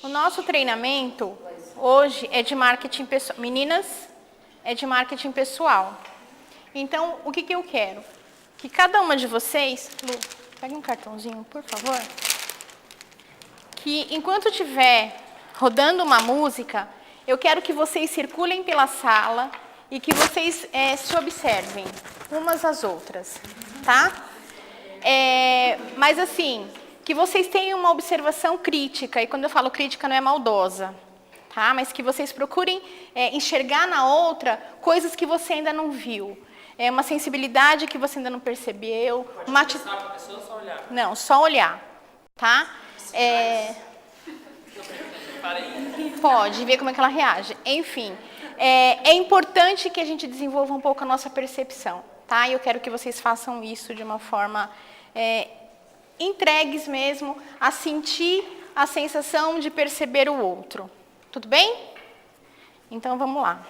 O nosso treinamento hoje é de marketing pessoal. Meninas, é de marketing pessoal. Então, o que eu quero? Que cada uma de vocês... Lu, pega um cartãozinho, por favor. Que enquanto estiver rodando uma música, eu quero que vocês circulem pela sala e que vocês se observem umas às outras, tá? Mas assim, que vocês tenham uma observação crítica, e quando eu falo crítica não é maldosa, tá? Mas que vocês procurem enxergar na outra coisas que você ainda não viu. Uma sensibilidade que você ainda não percebeu. Pode mostrar para a pessoa ou só olhar? Não, só olhar, tá? Pode ver como é que ela reage. Enfim, é importante que a gente desenvolva um pouco a nossa percepção, tá? E eu quero que vocês façam isso de uma forma entregues mesmo a sentir a sensação de perceber o outro. Tudo bem? Então vamos lá.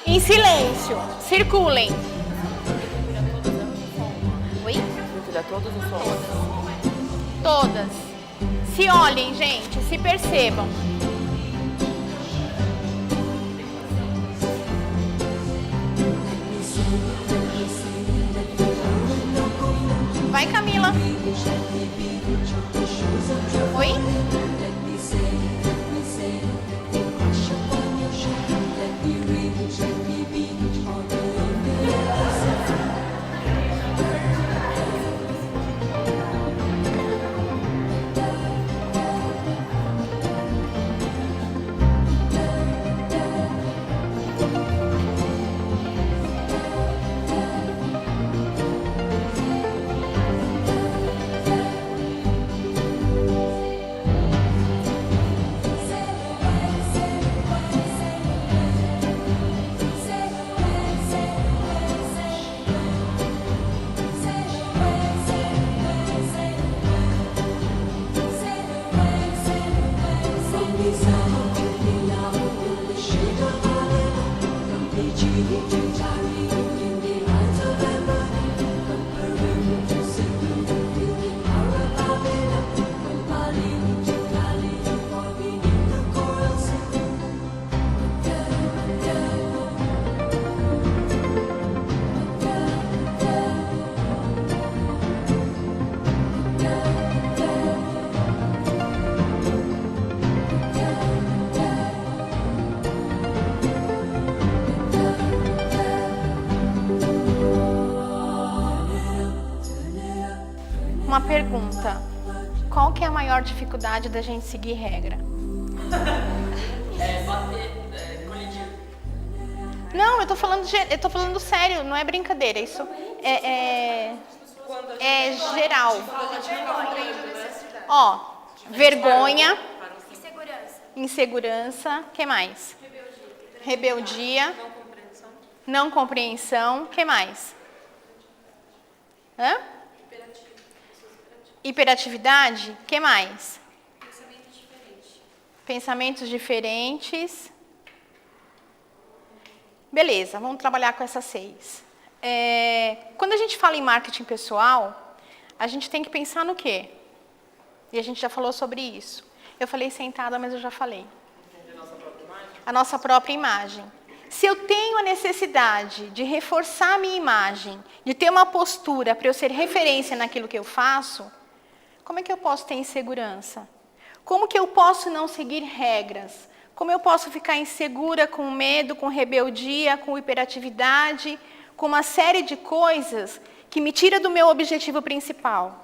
Em silêncio, circulem. Oi? Tirar todos os sons. Todas. Se olhem, gente, se percebam. Vai, Camila. Oi? Uma pergunta. Qual que é a maior dificuldade da gente seguir regra? Colidir. Não, eu tô falando sério, não é brincadeira. Isso é geral. Ó, vergonha, insegurança, que mais? Rebeldia, não compreensão, que mais? Hiperatividade, que mais? Pensamentos diferentes. Beleza, vamos trabalhar com essas 6. Quando a gente fala em marketing pessoal, a gente tem que pensar no quê? E a gente já falou sobre isso. Eu falei sentada, mas eu já falei. A nossa própria imagem. Se eu tenho a necessidade de reforçar a minha imagem, de ter uma postura para eu ser referência naquilo que eu faço, como é que eu posso ter insegurança? Como que eu posso não seguir regras? Como eu posso ficar insegura, com medo, com rebeldia, com hiperatividade, com uma série de coisas que me tira do meu objetivo principal?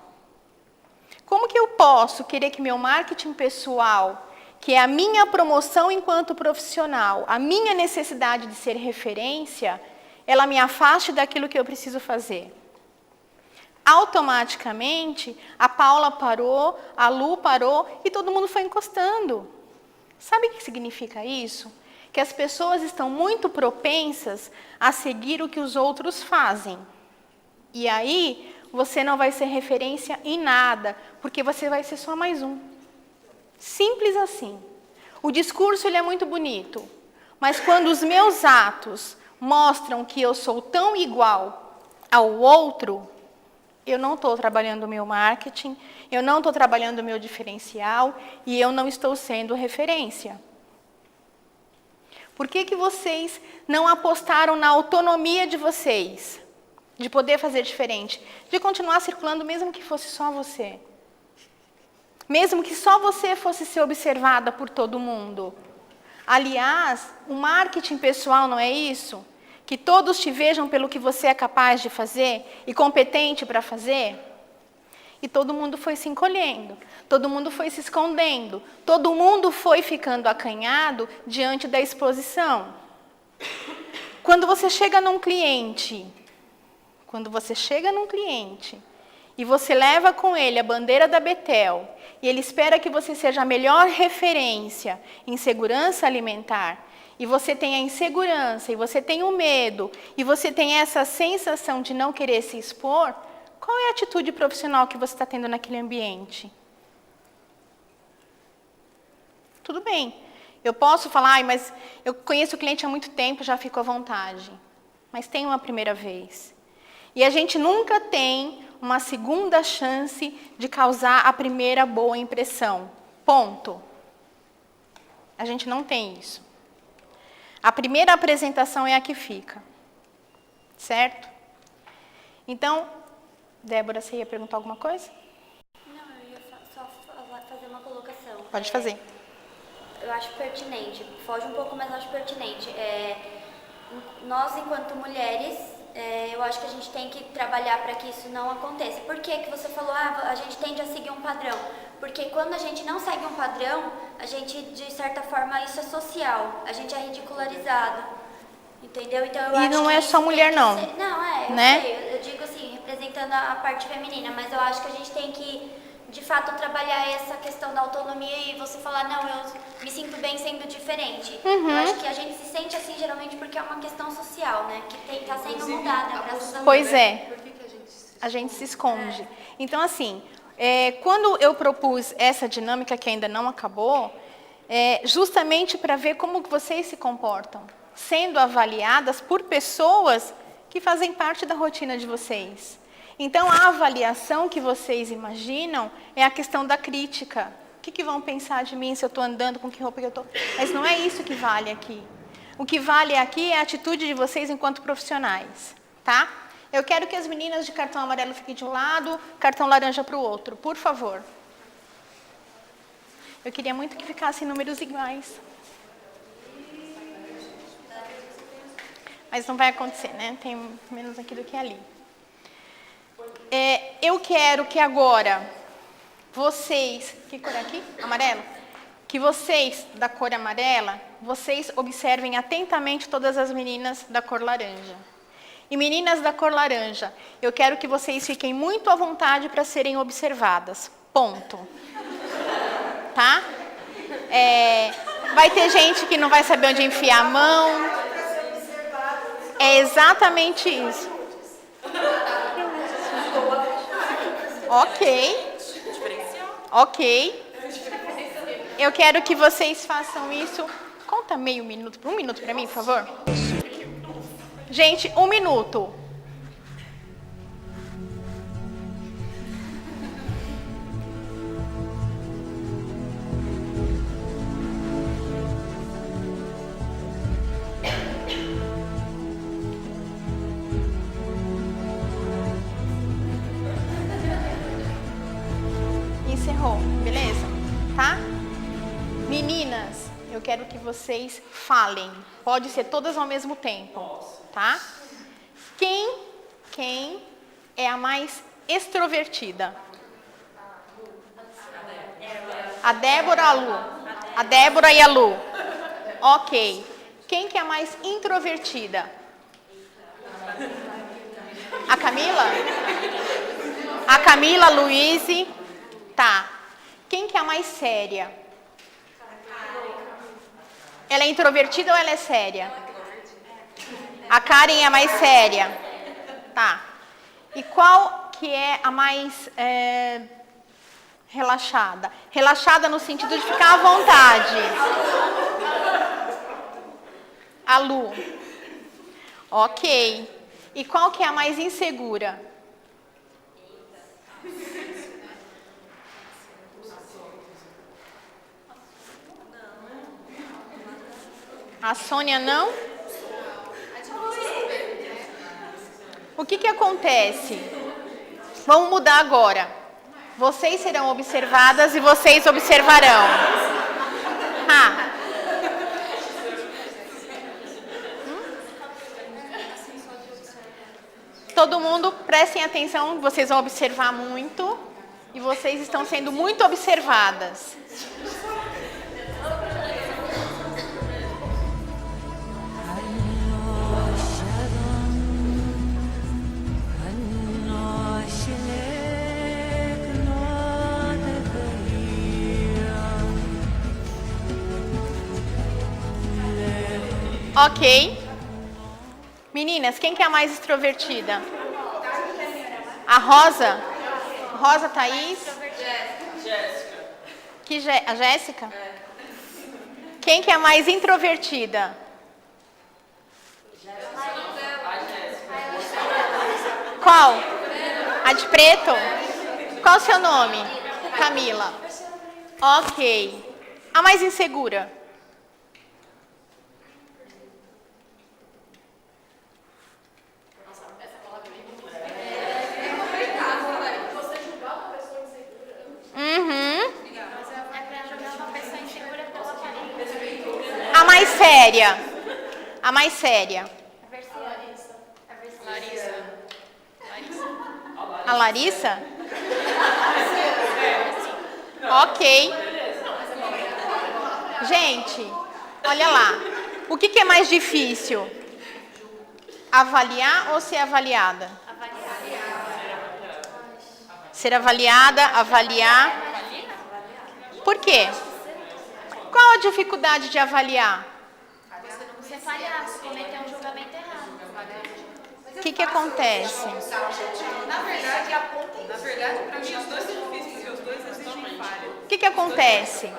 Como que eu posso querer que meu marketing pessoal, que é a minha promoção enquanto profissional, a minha necessidade de ser referência, ela me afaste daquilo que eu preciso fazer? Automaticamente, a Paula parou, a Lu parou e todo mundo foi encostando. Sabe o que significa isso? Que as pessoas estão muito propensas a seguir o que os outros fazem. E aí, você não vai ser referência em nada, porque você vai ser só mais um. Simples assim. O discurso ele é muito bonito, mas quando os meus atos mostram que eu sou tão igual ao outro, eu não estou trabalhando o meu marketing, eu não estou trabalhando o meu diferencial e eu não estou sendo referência. Por que que vocês não apostaram na autonomia de vocês? De poder fazer diferente, de continuar circulando mesmo que fosse só você. Mesmo que só você fosse ser observada por todo mundo. Aliás, o marketing pessoal não é isso? Que todos te vejam pelo que você é capaz de fazer e competente para fazer? E todo mundo foi se encolhendo, todo mundo foi se escondendo, todo mundo foi ficando acanhado diante da exposição. Quando você chega num cliente e você leva com ele a bandeira da Betel e ele espera que você seja a melhor referência em segurança alimentar, e você tem a insegurança, e você tem o medo, e você tem essa sensação de não querer se expor, qual é a atitude profissional que você está tendo naquele ambiente? Tudo bem, eu posso falar, mas eu conheço o cliente há muito tempo, já fico à vontade. Mas tem uma primeira vez. E a gente nunca tem uma segunda chance de causar a primeira boa impressão. Ponto. A gente não tem isso. A primeira apresentação é a que fica. Certo? Então, Débora, você ia perguntar alguma coisa? Não, eu ia só fazer uma colocação. Pode fazer. Eu acho pertinente, foge um pouco, mas eu acho pertinente. Nós, enquanto mulheres, eu acho que a gente tem que trabalhar para que isso não aconteça. Por que que você falou, a gente tende a seguir um padrão? Porque quando a gente não segue um padrão, a gente, de certa forma, isso é social, a gente é ridicularizado. Entendeu? Então, eu acho não que é só mulher, não. Não, eu né? sei, eu digo assim, representando a parte feminina, mas eu acho que a gente tem que, de fato, trabalhar essa questão da autonomia e você falar, não, eu me sinto bem sendo diferente. Eu acho que a gente se sente assim, geralmente, porque é uma questão social, né? Que está sendo mudada, graças a Deus. Pois é, a gente se esconde. Então, assim, quando eu propus essa dinâmica que ainda não acabou, justamente para ver como que vocês se comportam, sendo avaliadas por pessoas que fazem parte da rotina de vocês. Então, a avaliação que vocês imaginam é a questão da crítica. O que vão pensar de mim se eu estou andando, com que roupa que eu estou? Mas não é isso que vale aqui. O que vale aqui é a atitude de vocês enquanto profissionais, tá? Eu quero que as meninas de cartão amarelo fiquem de um lado, cartão laranja para o outro, por favor. Eu queria muito que ficassem números iguais. Mas não vai acontecer, né? Tem menos aqui do que ali. Eu quero que agora vocês... Que cor é aqui? Amarelo? Que vocês, da cor amarela, vocês observem atentamente todas as meninas da cor laranja. E meninas da cor laranja, eu quero que vocês fiquem muito à vontade para serem observadas. Ponto. Tá? Vai ter gente que não vai saber onde enfiar a mão. É exatamente isso. Ok. Eu quero que vocês façam isso. Conta meio minuto, 1 minuto para mim, por favor. Gente, 1 minuto. Encerrou, beleza? Tá? Meninas, eu quero que vocês falem. Pode ser todas ao mesmo tempo, tá? Quem é a mais extrovertida? A Débora, a Lu. A Débora e a Lu. Ok. Quem que é a mais introvertida? A Camila? A Camila, a Luíse. Tá. Quem que é a mais séria? Ela é introvertida ou ela é séria? A Karen é a mais séria. Tá. E qual que é a mais relaxada? Relaxada no sentido de ficar à vontade. A Lu. Ok. E qual que é a mais insegura? A Sônia não? O que acontece? Vamos mudar agora. Vocês serão observadas e vocês observarão. Todo mundo, prestem atenção, vocês vão observar muito. E vocês estão sendo muito observadas. Ok. Meninas, quem que é a mais extrovertida? A Rosa? Rosa, Thaís? Jéssica. A Jéssica? Quem que é a mais introvertida? Qual? A de preto? Qual o seu nome? Camila. Ok. A mais insegura? A mais séria. A mais séria. A Larissa? Ok. Gente, olha lá. O que é mais difícil? Avaliar ou ser avaliada? Ser avaliada, avaliar. Por quê? Qual a dificuldade de avaliar? Você falhar, você cometer um julgamento errado. O que acontece? Na verdade, para mim, os dois são difíceis, porque os dois exigem falha. O que acontece?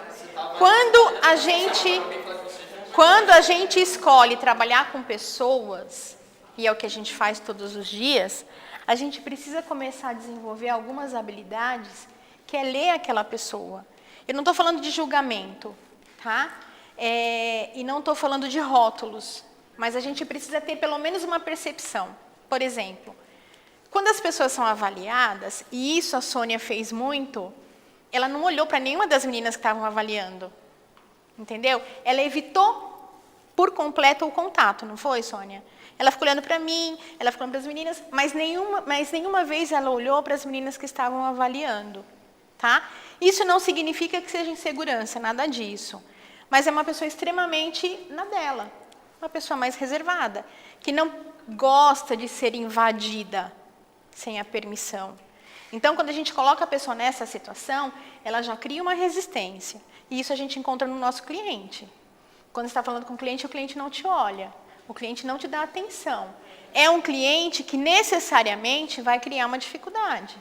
Quando a gente escolhe trabalhar com pessoas, e é o que a gente faz todos os dias, a gente precisa começar a desenvolver algumas habilidades, que é ler aquela pessoa. Eu não estou falando de julgamento, tá? E não estou falando de rótulos, mas a gente precisa ter pelo menos uma percepção. Por exemplo, quando as pessoas são avaliadas, e isso a Sônia fez muito, ela não olhou para nenhuma das meninas que estavam avaliando. Entendeu? Ela evitou por completo o contato, não foi, Sônia? Ela ficou olhando para mim, ela ficou olhando para as meninas, mas nenhuma vez ela olhou para as meninas que estavam avaliando. Tá? Isso não significa que seja insegurança, nada disso. Mas é uma pessoa extremamente na dela. Uma pessoa mais reservada, que não gosta de ser invadida sem a permissão. Então, quando a gente coloca a pessoa nessa situação, ela já cria uma resistência. E isso a gente encontra no nosso cliente. Quando você está falando com o cliente não te olha. O cliente não te dá atenção. É um cliente que necessariamente vai criar uma dificuldade.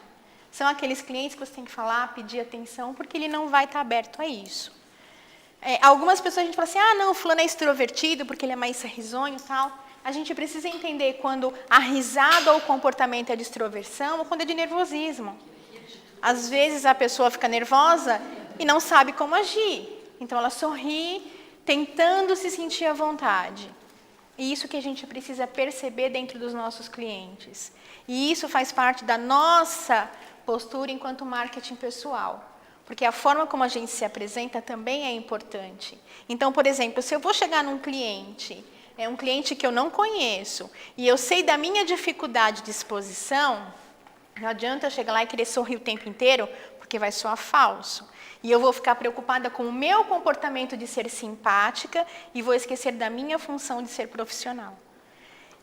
São aqueles clientes que você tem que falar, pedir atenção, porque ele não vai estar aberto a isso. Algumas pessoas a gente fala assim, não, fulano é extrovertido porque ele é mais risonho e tal. A gente precisa entender quando a risada ou o comportamento é de extroversão ou quando é de nervosismo. Às vezes a pessoa fica nervosa e não sabe como agir. Então ela sorri, tentando se sentir à vontade. E isso que a gente precisa perceber dentro dos nossos clientes. E isso faz parte da nossa postura enquanto marketing pessoal. Porque a forma como a gente se apresenta também é importante. Então, por exemplo, se eu vou chegar num cliente, é um cliente que eu não conheço, e eu sei da minha dificuldade de exposição, não adianta eu chegar lá e querer sorrir o tempo inteiro, porque vai soar falso. E eu vou ficar preocupada com o meu comportamento de ser simpática e vou esquecer da minha função de ser profissional.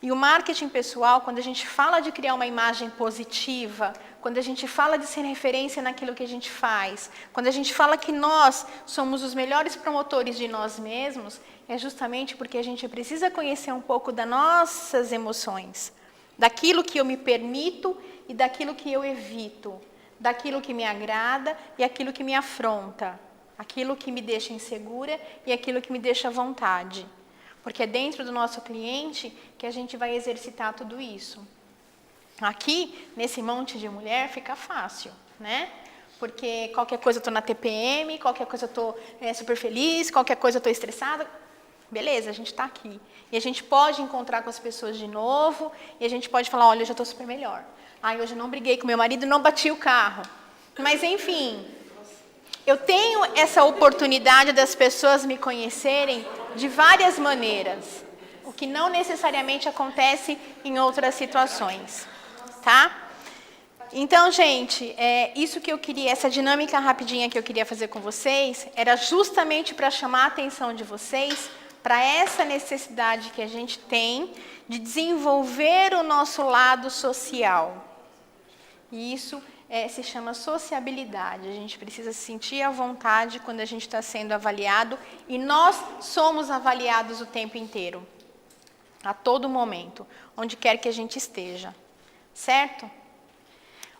E o marketing pessoal, quando a gente fala de criar uma imagem positiva, quando a gente fala de ser referência naquilo que a gente faz, quando a gente fala que nós somos os melhores promotores de nós mesmos, é justamente porque a gente precisa conhecer um pouco das nossas emoções, daquilo que eu me permito e daquilo que eu evito, daquilo que me agrada e aquilo que me afronta, aquilo que me deixa insegura e aquilo que me deixa à vontade. Porque é dentro do nosso cliente que a gente vai exercitar tudo isso. Aqui, nesse monte de mulher, fica fácil, né? Porque qualquer coisa eu tô na TPM, qualquer coisa eu tô super feliz, qualquer coisa eu tô estressada. Beleza, a gente está aqui. E a gente pode encontrar com as pessoas de novo, e a gente pode falar, olha, hoje eu estou super melhor. Ai, hoje eu não briguei com meu marido, não bati o carro. Mas, enfim, eu tenho essa oportunidade das pessoas me conhecerem de várias maneiras, o que não necessariamente acontece em outras situações, tá? Então, gente, isso que eu queria, essa dinâmica rapidinha que eu queria fazer com vocês, era justamente para chamar a atenção de vocês para essa necessidade que a gente tem de desenvolver o nosso lado social. E isso se chama sociabilidade. A gente precisa se sentir à vontade quando a gente está sendo avaliado, e nós somos avaliados o tempo inteiro, a todo momento, onde quer que a gente esteja. Certo?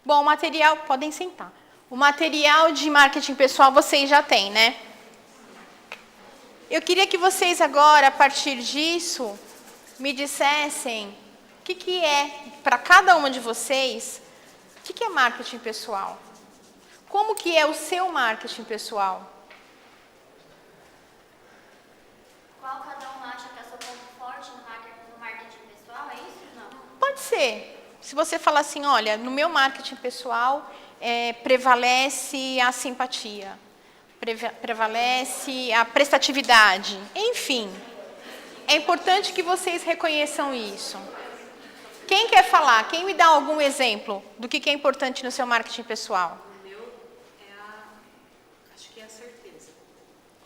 Bom, o material, podem sentar. O material de marketing pessoal vocês já têm, né? Eu queria que vocês agora, a partir disso, me dissessem o que é, para cada uma de vocês, o que é marketing pessoal? Como que é o seu marketing pessoal? Qual cada um acha que é o seu ponto forte no marketing pessoal? É isso? Não. Pode ser. Se você falar assim, olha, no meu marketing pessoal prevalece a simpatia, prevalece a prestatividade, enfim. É importante que vocês reconheçam isso. Quem quer falar? Quem me dá algum exemplo do que é importante no seu marketing pessoal? O meu acho que é a certeza.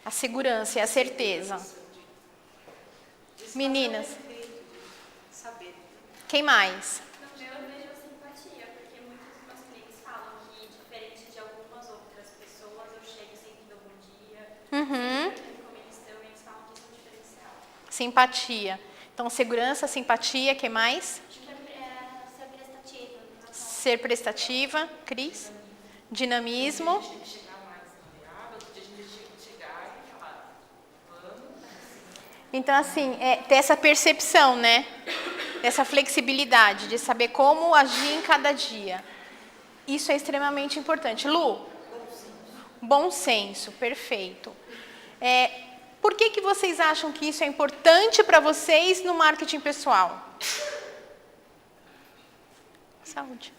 A segurança e a certeza. Meninas, Saber. quem mais? No meu, eu vejo a simpatia, porque muitos dos meus clientes falam que, diferente de algumas outras pessoas, eu chego e sempre dou bom dia. Uhum. Como eles estão, eles falam que isso é um diferencial. Simpatia. Então, segurança, simpatia, que mais? Acho que é ser prestativa. Ser prestativa, Cris. Dinamismo. Tem que chegar mais maleável, outro dia a gente tem que chegar e falar, vamos. Então, assim, ter essa percepção, né? Dessa flexibilidade, de saber como agir em cada dia. Isso é extremamente importante. Lu? Bom senso, perfeito. Por que vocês acham que isso é importante para vocês no marketing pessoal? Saúde.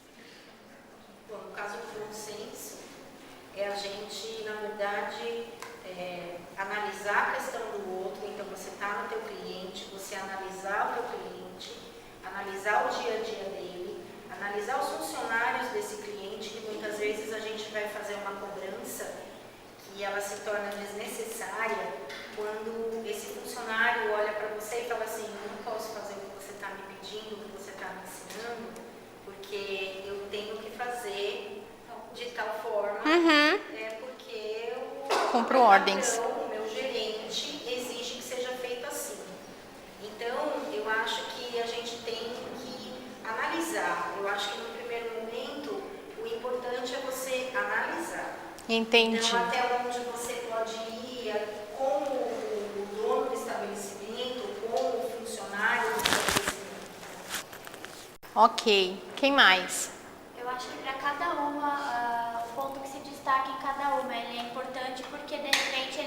Bom, no caso do bom senso, é a gente, na verdade, analisar a questão do outro. Então, você está no teu cliente, você analisar o teu cliente, analisar o dia a dia dele, analisar os funcionários desse cliente, que muitas vezes a gente vai fazer uma cobrança que ela se torna desnecessária quando esse funcionário olha para você e fala assim, eu não posso fazer o que você está me pedindo, o que você está me ensinando, porque eu tenho que fazer de tal forma, porque Cumpro ordens. o meu gerente exige que seja feito assim. Então, eu acho que a gente tem que analisar. Eu acho que no primeiro momento, o importante é você analisar. Entendi. Então, até onde você pode ir com o dono do estabelecimento, com o funcionário do estabelecimento. Ok. Quem mais? Eu acho que para cada uma, o ponto que se destaca em cada uma, ele é importante porque de repente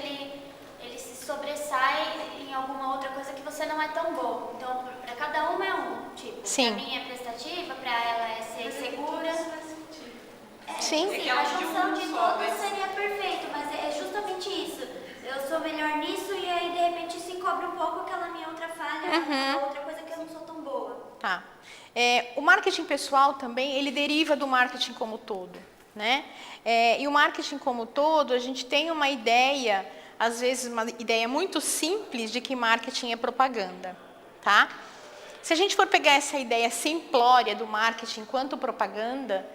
ele se sobressai em alguma outra coisa que você não é tão bom. Então, para cada uma é um, tipo, Sim. para mim é prestativa, para ela é ser segura. Sim. Sim, a junção de todas seria perfeito, mas é justamente isso. Eu sou melhor nisso e aí de repente se cobre um pouco aquela minha outra falha, outra coisa que eu não sou tão boa. Tá. O marketing pessoal também, ele deriva do marketing como todo, né? E o marketing como todo, a gente tem uma ideia, às vezes uma ideia muito simples de que marketing é propaganda, tá? Se a gente for pegar essa ideia simplória do marketing enquanto propaganda,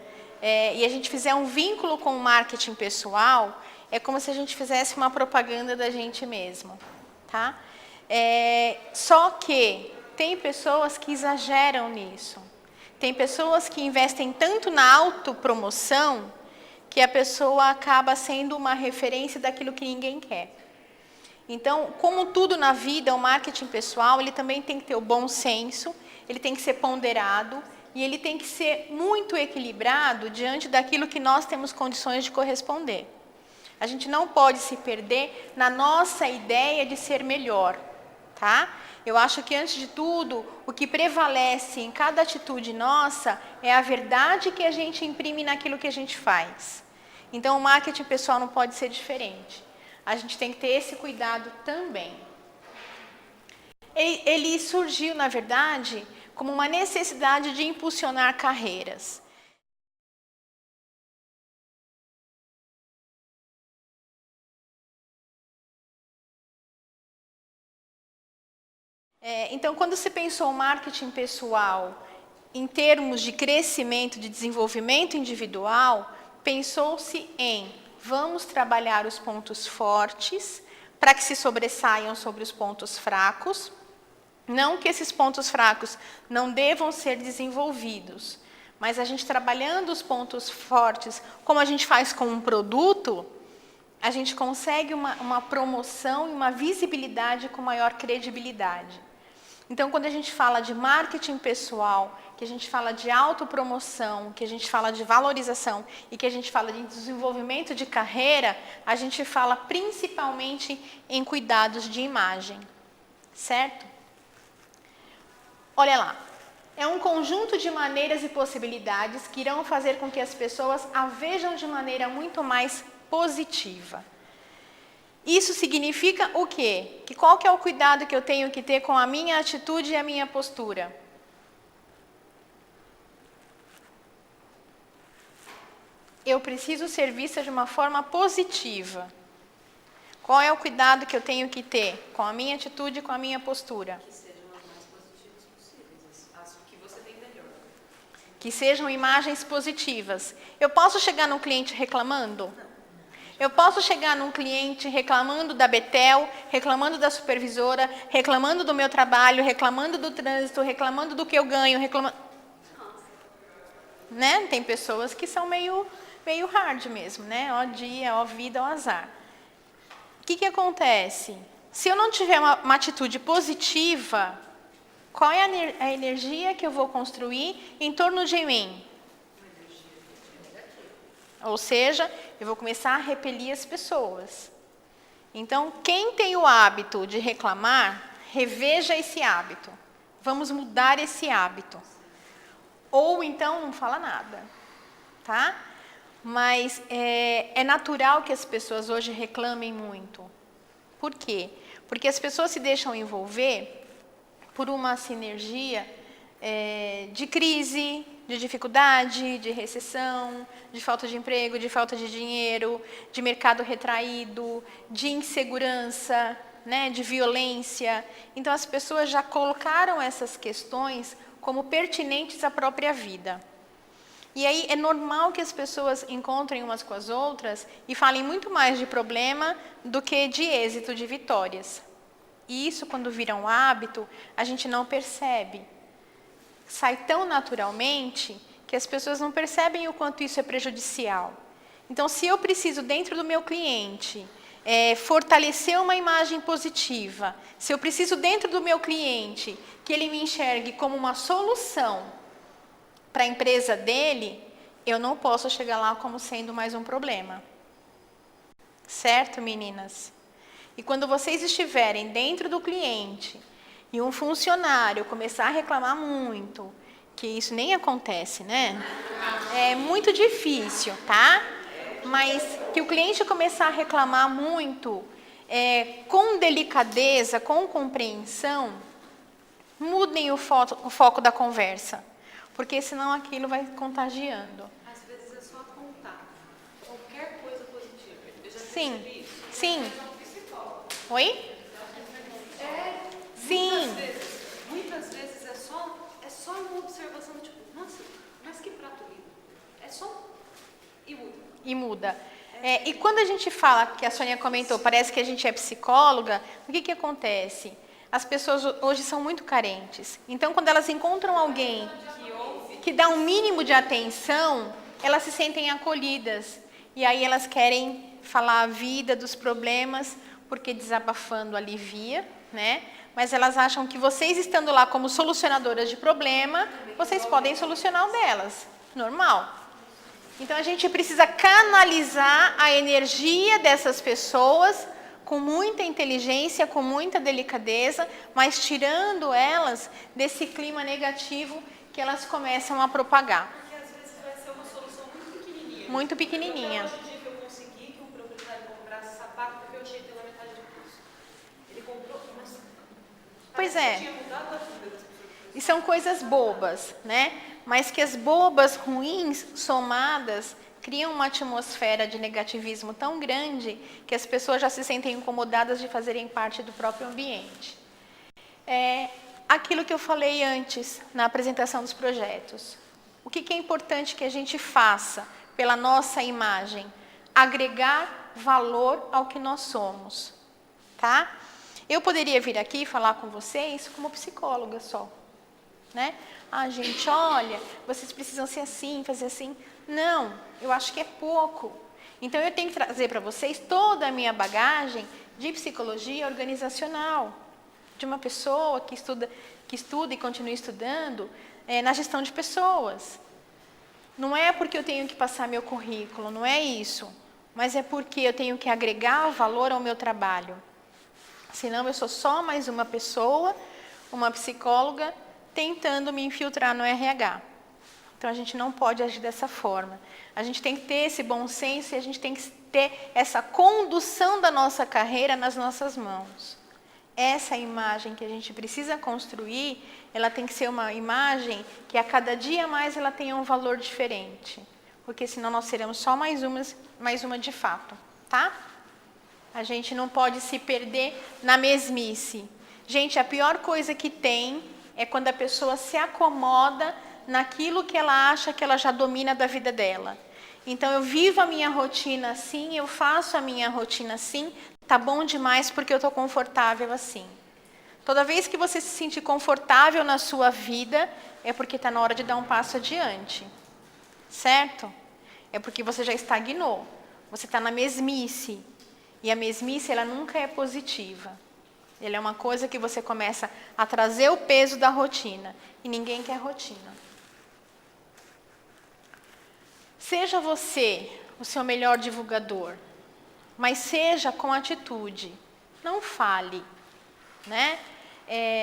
e a gente fizer um vínculo com o marketing pessoal, é como se a gente fizesse uma propaganda da gente mesmo, tá? Só que tem pessoas que exageram nisso. Tem pessoas que investem tanto na autopromoção que a pessoa acaba sendo uma referência daquilo que ninguém quer. Então, como tudo na vida, o marketing pessoal, ele também tem que ter o bom senso, ele tem que ser ponderado, e ele tem que ser muito equilibrado diante daquilo que nós temos condições de corresponder. A gente não pode se perder na nossa ideia de ser melhor, tá? Eu acho que, antes de tudo, o que prevalece em cada atitude nossa é a verdade que a gente imprime naquilo que a gente faz. Então, o marketing pessoal não pode ser diferente. A gente tem que ter esse cuidado também. Ele surgiu, na verdade, como uma necessidade de impulsionar carreiras. Então, quando se pensou o marketing pessoal em termos de crescimento, de desenvolvimento individual, pensou-se em vamos trabalhar os pontos fortes para que se sobressaiam sobre os pontos fracos. Não que esses pontos fracos não devam ser desenvolvidos, mas a gente trabalhando os pontos fortes, como a gente faz com um produto, a gente consegue uma promoção e uma visibilidade com maior credibilidade. Então, quando a gente fala de marketing pessoal, que a gente fala de autopromoção, que a gente fala de valorização e que a gente fala de desenvolvimento de carreira, a gente fala principalmente em cuidados de imagem, certo? Olha lá, é um conjunto de maneiras e possibilidades que irão fazer com que as pessoas a vejam de maneira muito mais positiva. Isso significa o quê? Que qual que é o cuidado que eu tenho que ter com a minha atitude e a minha postura? Eu preciso ser vista de uma forma positiva. Qual é o cuidado que eu tenho que ter com a minha atitude e com a minha postura? Que sejam as mais positivas possíveis, as que você tem melhor. Que sejam imagens positivas. Eu posso chegar num cliente reclamando? Eu posso chegar num cliente reclamando da Betel, reclamando da supervisora, reclamando do meu trabalho, reclamando do trânsito, reclamando do que eu ganho, né? Tem pessoas que são meio hard mesmo, né? Ó dia, ó vida, ó azar. O que acontece? Se eu não tiver uma atitude positiva, qual é a energia que eu vou construir em torno de mim? Ou seja, eu vou começar a repelir as pessoas. Então, quem tem o hábito de reclamar, reveja esse hábito. Vamos mudar esse hábito. Ou então, não fala nada, tá? Mas é natural que as pessoas hoje reclamem muito. Por quê? Porque as pessoas se deixam envolver por uma sinergia de crise, de dificuldade, de recessão, de falta de emprego, de falta de dinheiro, de mercado retraído, de insegurança, né, de violência. Então, as pessoas já colocaram essas questões como pertinentes à própria vida. E aí é normal que as pessoas encontrem umas com as outras e falem muito mais de problema do que de êxito, de vitórias. E isso, quando vira um hábito, a gente não percebe. Sai tão naturalmente que as pessoas não percebem o quanto isso é prejudicial. Então, se eu preciso, dentro do meu cliente, fortalecer uma imagem positiva, se eu preciso, dentro do meu cliente, que ele me enxergue como uma solução para a empresa dele, eu não posso chegar lá como sendo mais um problema. Certo, meninas? E quando vocês estiverem dentro do cliente e um funcionário começar a reclamar muito, que isso nem acontece, né? É muito difícil, tá? Mas que o cliente começar a reclamar muito, com delicadeza, com compreensão, mudem o foco da conversa, porque senão aquilo vai contagiando. Às vezes é só contar qualquer coisa positiva. Eu já Sim, percebi isso. sim. Oi? Sim. Muitas vezes é só uma observação, tipo, nossa, mas que prato lindo. É só e muda. E muda. E quando a gente fala, que a Sônia comentou, parece que a gente é psicóloga, o que acontece? As pessoas hoje são muito carentes. Então, quando elas encontram alguém que dá um mínimo de atenção, elas se sentem acolhidas. E aí elas querem falar a vida, dos problemas, porque desabafando alivia, né? mas elas acham que vocês estando lá como solucionadoras de problema, vocês podem solucionar o delas. Normal. Então a gente precisa canalizar a energia dessas pessoas com muita inteligência, com muita delicadeza, mas tirando elas desse clima negativo que elas começam a propagar. Porque às vezes vai ser uma solução muito pequenininha. Muito pequenininha. Hoje em dia que eu consegui que um proprietário comprasse sapato porque eu tinha pela metade do preço. Ele comprou, mas Pois parece é. que tinha mudado a vida das pessoas. E são coisas bobas, né? Mas que as bobas ruins somadas criam uma atmosfera de negativismo tão grande que as pessoas já se sentem incomodadas de fazerem parte do próprio ambiente. É aquilo que eu falei antes na apresentação dos projetos. O que é importante que a gente faça pela nossa imagem? Agregar valor ao que nós somos, tá? Eu poderia vir aqui falar com vocês como psicóloga só, né? Ah, gente, olha, vocês precisam ser assim, fazer assim. Não, eu acho que é pouco. Então, eu tenho que trazer para vocês toda a minha bagagem de psicologia organizacional, de uma pessoa que estuda e continua estudando na gestão de pessoas. Não é porque eu tenho que passar meu currículo, não é isso. Mas é porque eu tenho que agregar valor ao meu trabalho. Senão, eu sou só mais uma pessoa, uma psicóloga, tentando me infiltrar no RH. Então, a gente não pode agir dessa forma. A gente tem que ter esse bom senso e a gente tem que ter essa condução da nossa carreira nas nossas mãos. Essa imagem que a gente precisa construir, ela tem que ser uma imagem que a cada dia mais ela tenha um valor diferente. Porque senão nós seremos só mais uma de fato, tá? A gente não pode se perder na mesmice. Gente, a pior coisa que tem é quando a pessoa se acomoda naquilo que ela acha que ela já domina da vida dela. Então, eu vivo a minha rotina assim, eu faço a minha rotina assim, tá bom demais porque eu estou confortável assim. Toda vez que você se sentir confortável na sua vida, é porque está na hora de dar um passo adiante. Certo? É porque você já estagnou. Você está na mesmice. E a mesmice, ela nunca é positiva. Ela é uma coisa que você começa a trazer o peso da rotina. E ninguém quer rotina. Seja você o seu melhor divulgador, mas seja com atitude. Não fale, né?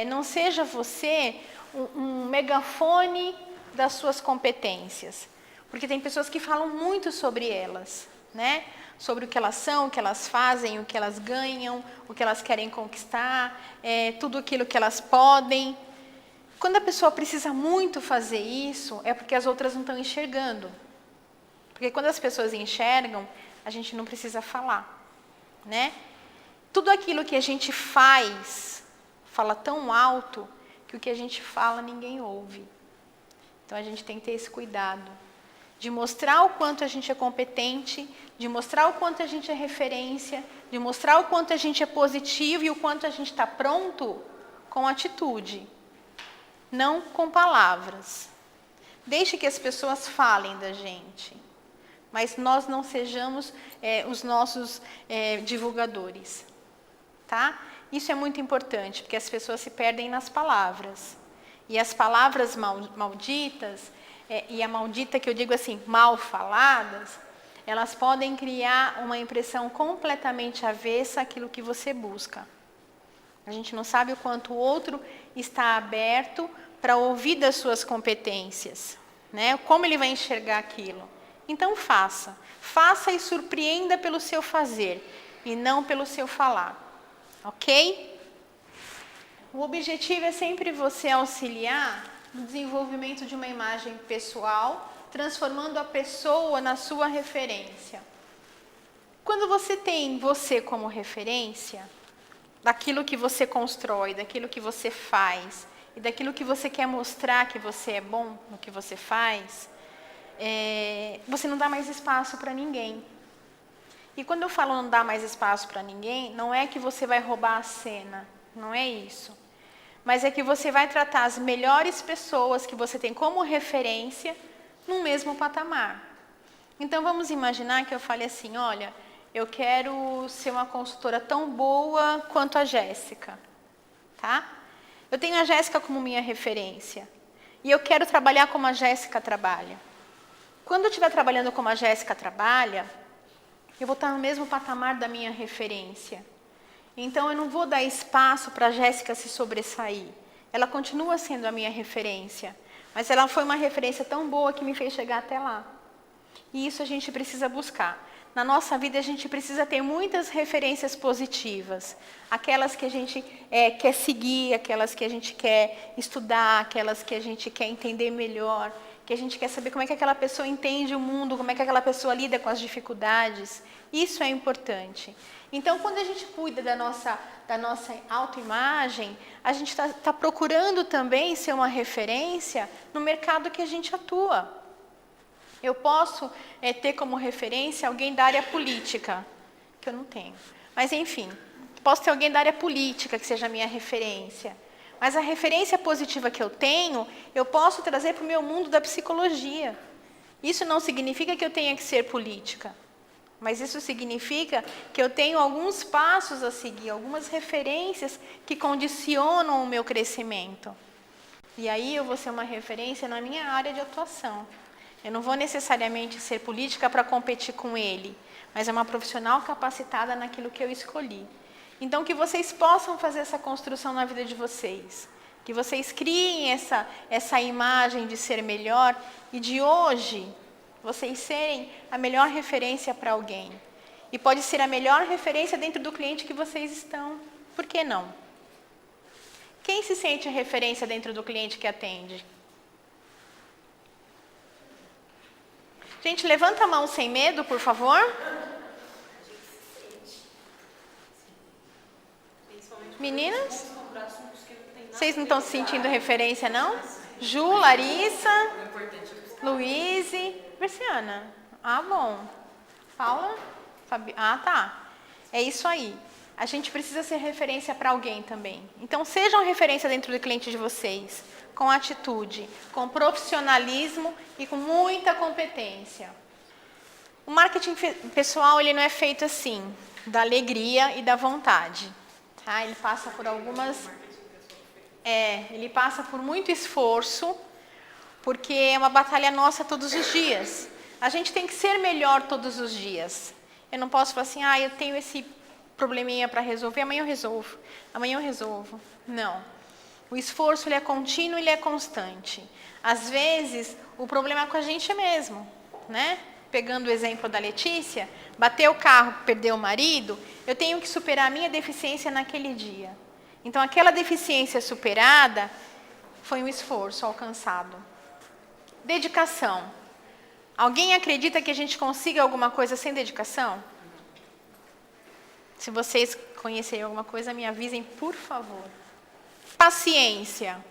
Não seja você um megafone das suas competências. Porque tem pessoas que falam muito sobre elas, né? Sobre o que elas são, o que elas fazem, o que elas ganham, o que elas querem conquistar, tudo aquilo que elas podem. Quando a pessoa precisa muito fazer isso, é porque as outras não estão enxergando. Porque quando as pessoas enxergam, a gente não precisa falar, né? Tudo aquilo que a gente fala tão alto, que o que a gente fala ninguém ouve. Então, a gente tem que ter esse cuidado de mostrar o quanto a gente é competente, de mostrar o quanto a gente é referência, de mostrar o quanto a gente é positivo e o quanto a gente está pronto com atitude, não com palavras. Deixe que as pessoas falem da gente, mas nós não sejamos os nossos divulgadores, tá? Isso é muito importante, porque as pessoas se perdem nas palavras. E as palavras malditas, e a maldita que eu digo assim, mal faladas, elas podem criar uma impressão completamente avessa àquilo que você busca. A gente não sabe o quanto o outro está aberto para ouvir das suas competências, né? Como ele vai enxergar aquilo. Então faça. Faça e surpreenda pelo seu fazer e não pelo seu falar. Ok? O objetivo é sempre você auxiliar no desenvolvimento de uma imagem pessoal, transformando a pessoa na sua referência. Quando você tem você como referência, daquilo que você constrói, daquilo que você faz, e daquilo que você quer mostrar que você é bom no que você faz, você não dá mais espaço para ninguém. E quando eu falo não dá mais espaço para ninguém, não é que você vai roubar a cena, não é isso. Mas é que você vai tratar as melhores pessoas que você tem como referência no mesmo patamar. Então, vamos imaginar que eu fale assim, olha, eu quero ser uma consultora tão boa quanto a Jéssica. tá? Eu tenho a Jéssica como minha referência. E eu quero trabalhar como a Jéssica trabalha. Quando eu estiver trabalhando como a Jéssica trabalha, eu vou estar no mesmo patamar da minha referência. Então, eu não vou dar espaço para a Jéssica se sobressair. Ela continua sendo a minha referência. Mas ela foi uma referência tão boa que me fez chegar até lá. E isso a gente precisa buscar. Na nossa vida, a gente precisa ter muitas referências positivas. Aquelas que a gente quer seguir, aquelas que a gente quer estudar, aquelas que a gente quer entender melhor, que a gente quer saber como é que aquela pessoa entende o mundo, como é que aquela pessoa lida com as dificuldades. Isso é importante. Então, quando a gente cuida da nossa autoimagem, a gente está procurando também ser uma referência no mercado que a gente atua. Eu posso ter como referência alguém da área política, que eu não tenho. Mas, enfim, posso ter alguém da área política que seja a minha referência. Mas a referência positiva que eu tenho, eu posso trazer para o meu mundo da psicologia. Isso não significa que eu tenha que ser política. Mas isso significa que eu tenho alguns passos a seguir, algumas referências que condicionam o meu crescimento. E aí eu vou ser uma referência na minha área de atuação. Eu não vou necessariamente ser política para competir com ele, mas é uma profissional capacitada naquilo que eu escolhi. Então, que vocês possam fazer essa construção na vida de vocês. Que vocês criem essa imagem de ser melhor e de hoje vocês serem a melhor referência para alguém. E pode ser a melhor referência dentro do cliente que vocês estão. Por que não? Quem se sente referência dentro do cliente que atende? Gente, levanta a mão sem medo, por favor. Meninas? Vocês não estão se sentindo referência, não? Ju, Larissa, Luíse, Berciana. Ah, bom. Paula? Fabi... Ah, tá. É isso aí. A gente precisa ser referência para alguém também. Então, sejam referência dentro do cliente de vocês, com atitude, com profissionalismo e com muita competência. O marketing pessoal, ele não é feito assim, da alegria e da vontade. Tá? Ele passa por ele passa por muito esforço, porque é uma batalha nossa todos os dias. A gente tem que ser melhor todos os dias. Eu não posso falar assim, eu tenho esse probleminha para resolver, amanhã eu resolvo. Amanhã eu resolvo. Não. O esforço, ele é contínuo, ele é constante. Às vezes, o problema é com a gente mesmo, né? Pegando o exemplo da Letícia, bateu o carro, perdeu o marido, eu tenho que superar a minha deficiência naquele dia. Então, aquela deficiência superada foi um esforço alcançado. Dedicação. Alguém acredita que a gente consiga alguma coisa sem dedicação? Se vocês conhecerem alguma coisa, me avisem, por favor. Paciência.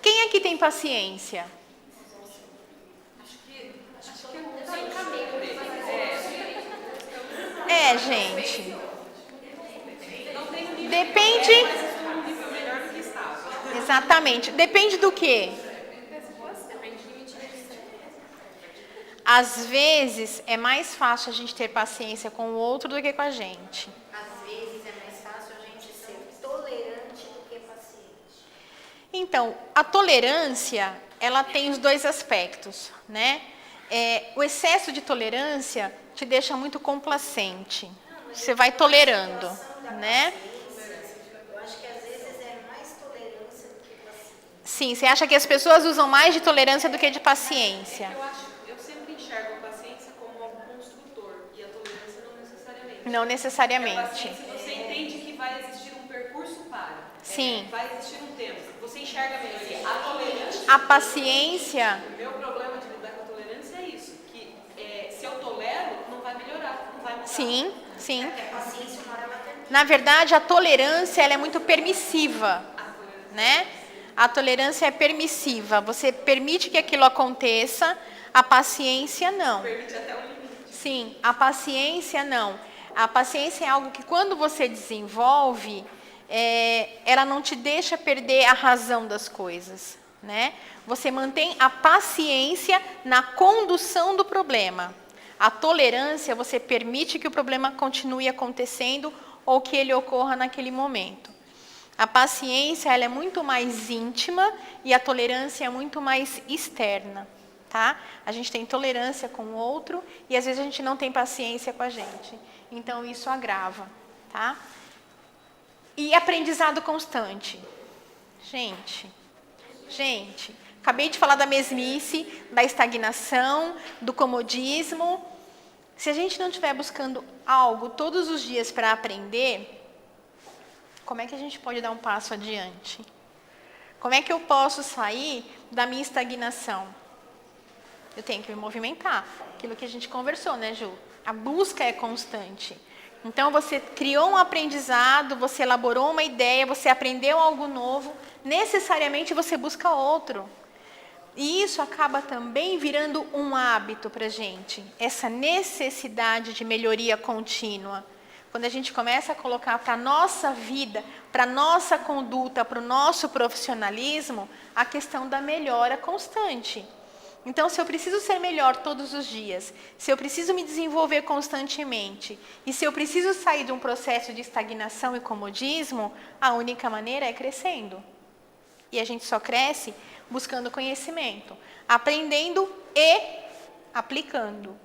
Quem aqui tem paciência? Gente. Depende. Exatamente. Depende do quê? Às vezes, é mais fácil a gente ter paciência com o outro do que com a gente. Às vezes é mais fácil a gente ser tolerante do que paciente. Então, a tolerância, ela tem os dois aspectos, né? O excesso de tolerância te deixa muito complacente. Você vai tolerando, né? Eu acho que às vezes é mais tolerância do que paciência. Sim, você acha que as pessoas usam mais de tolerância do que de paciência? Eu sempre enxergo a paciência como algo construtor e a tolerância não necessariamente. Não necessariamente. A paciência, você entende que vai existir um percurso para. Sim. Vai existir um tempo. Você enxerga melhor. A tolerância. A paciência. O meu problema de lidar com a tolerância é isso. Que se eu tolero, não vai melhorar, não vai mudar. Sim, sim. A paciência, uma hora ela termina. Na verdade, a tolerância, ela é muito permissiva, né? A tolerância é permissiva. Você permite que aquilo aconteça, a paciência não. Permite até o limite. Sim, a paciência não. A paciência é algo que quando você desenvolve, ela não te deixa perder a razão das coisas, né? Você mantém a paciência na condução do problema. A tolerância, você permite que o problema continue acontecendo ou que ele ocorra naquele momento. A paciência, ela é muito mais íntima e a tolerância é muito mais externa, tá? A gente tem tolerância com o outro e às vezes a gente não tem paciência com a gente. Então isso agrava, tá? E aprendizado constante. Gente, acabei de falar da mesmice, da estagnação, do comodismo. Se a gente não estiver buscando algo todos os dias para aprender, como é que a gente pode dar um passo adiante? Como é que eu posso sair da minha estagnação? Eu tenho que me movimentar. Aquilo que a gente conversou, né, Ju? A busca é constante. Então, você criou um aprendizado, você elaborou uma ideia, você aprendeu algo novo, necessariamente você busca outro. E isso acaba também virando um hábito para a gente, essa necessidade de melhoria contínua. Quando a gente começa a colocar para a nossa vida, para a nossa conduta, para o nosso profissionalismo, a questão da melhora constante. Então, se eu preciso ser melhor todos os dias, se eu preciso me desenvolver constantemente, e se eu preciso sair de um processo de estagnação e comodismo, a única maneira é crescendo. E a gente só cresce buscando conhecimento, aprendendo e aplicando.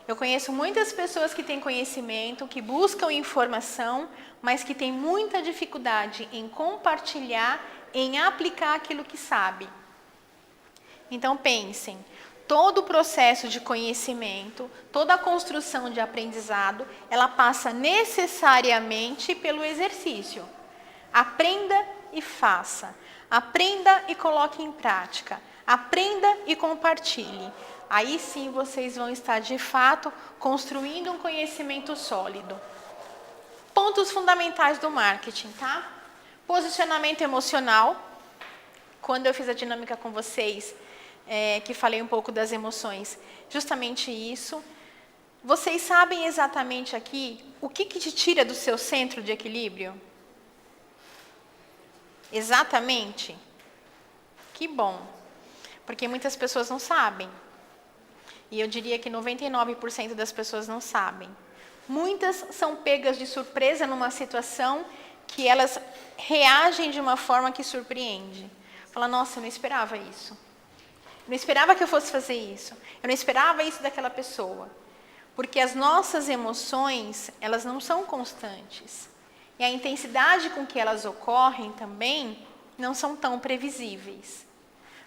Eu conheço muitas pessoas que têm conhecimento, que buscam informação, mas que têm muita dificuldade em compartilhar, em aplicar aquilo que sabe. Então pensem, todo o processo de conhecimento, toda a construção de aprendizado, ela passa necessariamente pelo exercício. Aprenda e faça. Aprenda e coloque em prática. Aprenda e compartilhe. Aí sim vocês vão estar, de fato, construindo um conhecimento sólido. Pontos fundamentais do marketing, tá? Posicionamento emocional. Quando eu fiz a dinâmica com vocês, que falei um pouco das emoções, justamente isso. Vocês sabem exatamente aqui o que te tira do seu centro de equilíbrio? Exatamente? Que bom. Porque muitas pessoas não sabem. E eu diria que 99% das pessoas não sabem. Muitas são pegas de surpresa numa situação que elas reagem de uma forma que surpreende. Fala, nossa, eu não esperava isso. Eu não esperava que eu fosse fazer isso. Eu não esperava isso daquela pessoa. Porque as nossas emoções, elas não são constantes. E a intensidade com que elas ocorrem também não são tão previsíveis.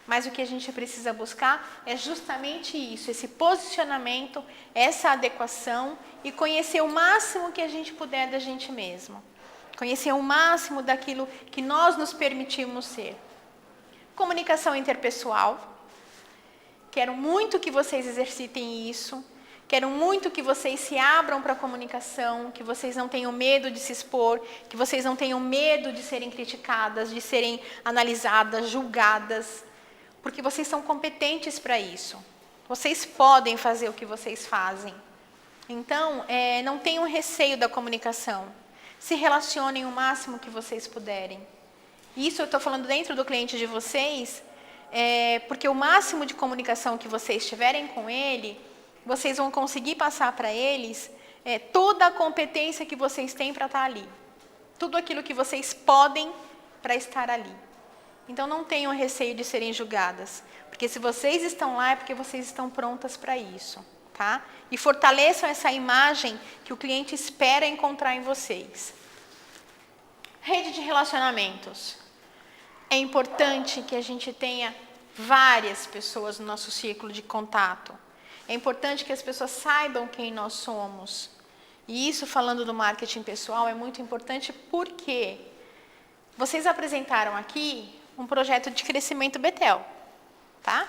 Mas o que a gente precisa buscar é justamente isso, esse posicionamento, essa adequação e conhecer o máximo que a gente puder da gente mesmo. Conhecer o máximo daquilo que nós nos permitimos ser. Comunicação interpessoal. Quero muito que vocês exercitem isso. Quero muito que vocês se abram para a comunicação, que vocês não tenham medo de se expor, que vocês não tenham medo de serem criticadas, de serem analisadas, julgadas. Porque vocês são competentes para isso. Vocês podem fazer o que vocês fazem. Então, não tenham receio da comunicação. Se relacionem o máximo que vocês puderem. Isso eu estou falando dentro do cliente de vocês, porque o máximo de comunicação que vocês tiverem com ele, vocês vão conseguir passar para eles toda a competência que vocês têm para estar ali. Tudo aquilo que vocês podem para estar ali. Então, não tenham receio de serem julgadas, porque se vocês estão lá é porque vocês estão prontas para isso, tá? E fortaleçam essa imagem que o cliente espera encontrar em vocês. Rede de relacionamentos. É importante que a gente tenha várias pessoas no nosso círculo de contato. É importante que as pessoas saibam quem nós somos. E isso, falando do marketing pessoal, é muito importante porque vocês apresentaram aqui um projeto de crescimento Betel, tá?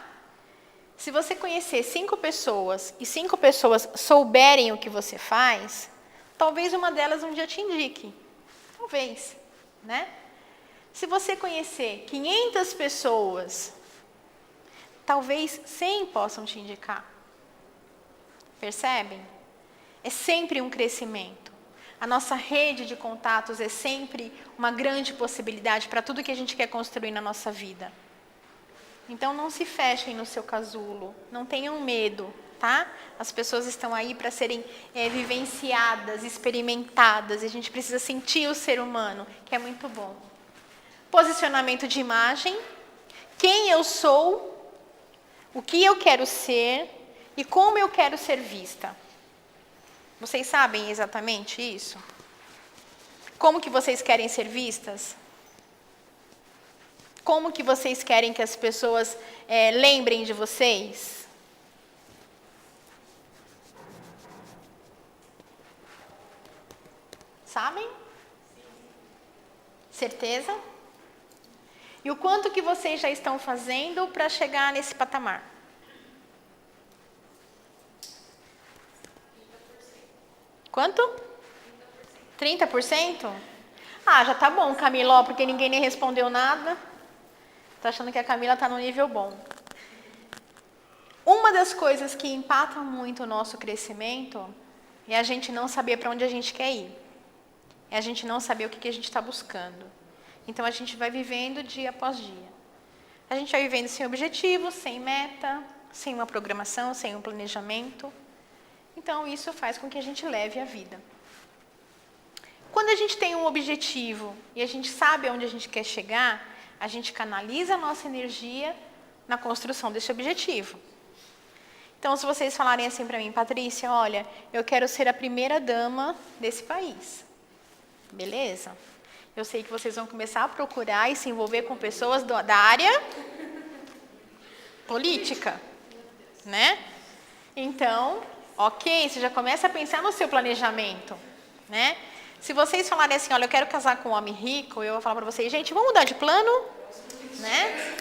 Se você conhecer 5 pessoas e 5 pessoas souberem o que você faz, talvez uma delas um dia te indique. Talvez, né? Se você conhecer 500 pessoas, talvez 100 possam te indicar. Percebem? É sempre um crescimento. A nossa rede de contatos é sempre uma grande possibilidade para tudo que a gente quer construir na nossa vida. Então, não se fechem no seu casulo, não tenham medo, tá? As pessoas estão aí para serem vivenciadas, experimentadas, e a gente precisa sentir o ser humano, que é muito bom. posicionamento de imagem, quem eu sou, o que eu quero ser e como eu quero ser vista. Vocês sabem exatamente isso? Como que vocês querem ser vistas? Como que vocês querem que as pessoas lembrem de vocês? Sabem? Certeza? E o quanto que vocês já estão fazendo para chegar nesse patamar? 30%. Quanto? 30%? Ah, já tá bom, Camila, porque ninguém nem respondeu nada. Tá achando que a Camila tá no nível bom. Uma das coisas que empata muito o nosso crescimento é a gente não saber para onde a gente quer ir. É a gente não saber o que a gente está buscando. Então, a gente vai vivendo dia após dia. A gente vai vivendo sem objetivo, sem meta, sem uma programação, sem um planejamento. Então, isso faz com que a gente leve a vida. Quando a gente tem um objetivo e a gente sabe aonde a gente quer chegar, a gente canaliza a nossa energia na construção desse objetivo. Então, se vocês falarem assim para mim, Patrícia, olha, eu quero ser a primeira dama desse país. Beleza? Eu sei que vocês vão começar a procurar e se envolver com pessoas da área política, né? Então, ok, você já começa a pensar no seu planejamento, né? Se vocês falarem assim, olha, eu quero casar com um homem rico, eu vou falar para vocês, gente, vamos mudar de plano, né?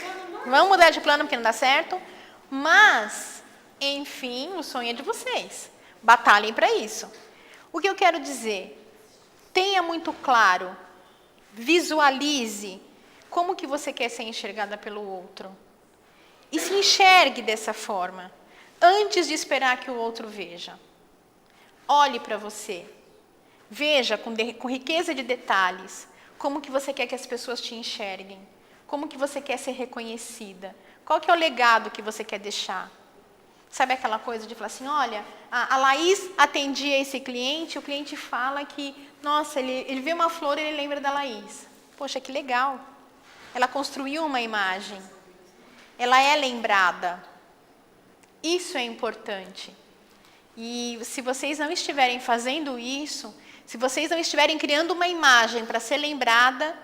Vamos mudar de plano porque não dá certo, mas, enfim, o sonho é de vocês. Batalhem para isso. O que eu quero dizer? Tenha muito claro, visualize como que você quer ser enxergada pelo outro. E se enxergue dessa forma, antes de esperar que o outro veja. Olhe para você. Veja com riqueza de detalhes como que você quer que as pessoas te enxerguem. Como que você quer ser reconhecida. Qual que é o legado que você quer deixar. Sabe aquela coisa de falar assim, olha, a Laís atendia esse cliente, o cliente fala que, nossa, ele vê uma flor e ele lembra da Laís. Poxa, que legal. Ela construiu uma imagem. Ela é lembrada. Isso é importante. E se vocês não estiverem fazendo isso, se vocês não estiverem criando uma imagem para ser lembrada,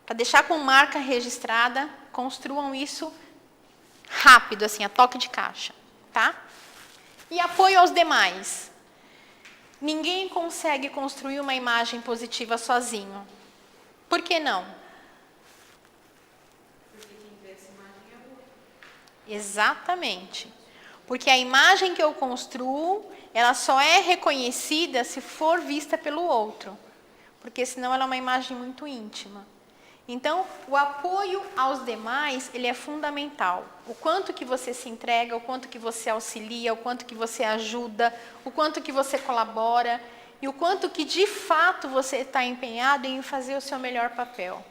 para deixar com marca registrada, construam isso rápido, assim, a toque de caixa. Tá? E apoio aos demais. Ninguém consegue construir uma imagem positiva sozinho. Por que não? Porque quem vê essa imagem é o outro. Exatamente. Porque a imagem que eu construo, ela só é reconhecida se for vista pelo outro. Porque senão ela é uma imagem muito íntima. Então, o apoio aos demais, ele é fundamental. O quanto que você se entrega, o quanto que você auxilia, o quanto que você ajuda, o quanto que você colabora e o quanto que, de fato, você está empenhado em fazer o seu melhor papel.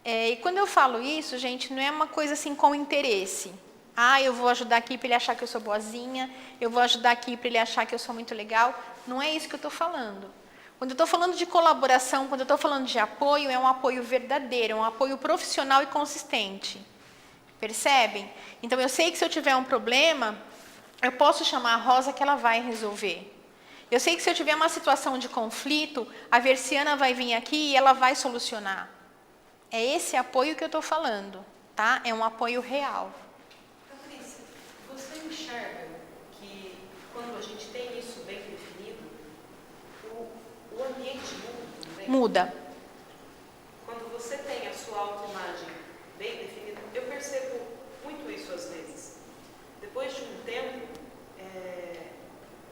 E quando eu falo isso, gente, não é uma coisa assim com interesse. Ah, eu vou ajudar aqui para ele achar que eu sou boazinha, eu vou ajudar aqui para ele achar que eu sou muito legal. Não é isso que eu estou falando. Quando eu estou falando de colaboração, quando eu estou falando de apoio, é um apoio verdadeiro, é um apoio profissional e consistente. Percebem? Então, eu sei que se eu tiver um problema, eu posso chamar a Rosa que ela vai resolver. Eu sei que se eu tiver uma situação de conflito, a Versiana vai vir aqui e ela vai solucionar. É esse apoio que eu estou falando, tá? É um apoio real. Patrícia, você enxerga que quando a gente tem isso bem definido, o ambiente muda também? Muda. Quando você tem a sua autoimagem bem definida, eu percebo muito isso às vezes. Depois de um tempo,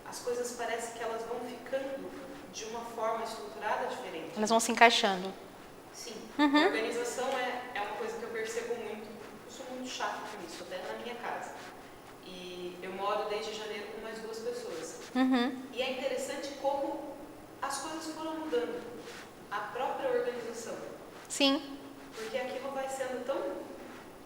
as coisas parecem que elas vão ficando de uma forma estruturada diferente. Elas vão se encaixando. Sim. Uhum. A organização é uma coisa que eu percebo muito. Eu sou muito chata com isso, até na minha casa. E eu moro desde janeiro com mais 2 pessoas. Uhum. E é interessante como as coisas foram mudando. A própria organização. Sim. Porque aquilo vai sendo tão